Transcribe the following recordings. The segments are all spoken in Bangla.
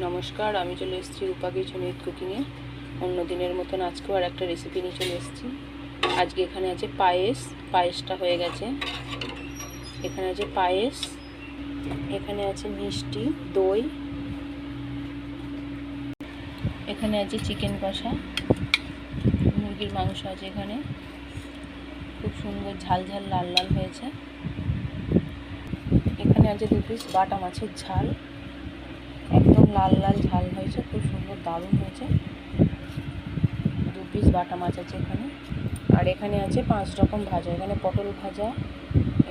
নমস্কার, আমি চলে এসেছি রূপা কিচেন উইথ কুকিংয়ে। অন্য দিনের মতন আজকেও আর একটা রেসিপি নিয়ে চলে এসেছি। আজকে এখানে আছে পায়েসটা হয়ে গেছে। এখানে আছে পায়েস, এখানে আছে মিষ্টি দই, এখানে আছে চিকেন কষা, মুরগির মাংস আছে। এখানে খুব সুন্দর ঝাল ঝাল লাল লাল হয়েছে। এখানে আছে 2 পিস বাটা মাছের ঝাল, একদম লাল লাল ঝাল হয়েছে, খুব সুন্দর দারুণ হয়েছে। 2 পিস বাটা মাছ আছে এখানে। আর এখানে আছে 5 রকম ভাজা। এখানে পটল ভাজা,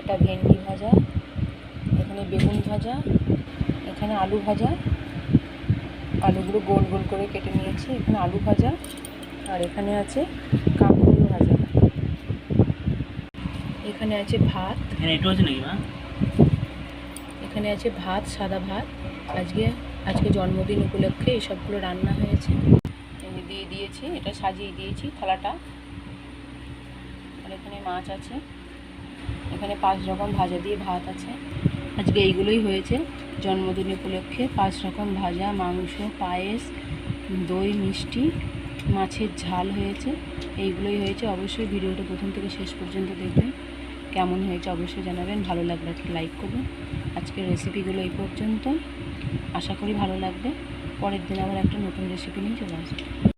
এটা ভেন্ডি ভাজা, এখানে বেগুন ভাজা, এখানে আলু ভাজা, আলুগুলো গোল গোল করে কেটে নিয়েছি। এখানে আলু ভাজা, আর এখানে আছে কাঁকরোল ভাজা। এখানে আছে ভাত, এখানে আছে ভাত, সাদা ভাত। আজকে জন্মদিন উপলক্ষে এই সবগুলো রান্না হয়েছে। দিয়ে দিয়েছি, এটা সাজিয়ে দিয়েছি থালাটা। আর এখানে মাছ আছে, এখানে 5 রকম ভাজা দিয়ে ভাত আছে। আজকে এইগুলোই হয়েছে জন্মদিন উপলক্ষে। 5 রকম ভাজা, মাংস, পায়েস, দই, মিষ্টি, মাছের ঝাল হয়েছে। এইগুলোই হয়েছে। অবশ্যই ভিডিওটা প্রথম থেকে শেষ পর্যন্ত দেখবেন। কেমন হয়েছে অবশ্যই জানাবেন। ভালো লাগলে একটা লাইক করবেন। আজকের রেসিপিগুলো এই পর্যন্ত। আশা করি ভালো লাগবে। পরের দিন আবার একটা নতুন রেসিপি নিয়ে চলে আসবো।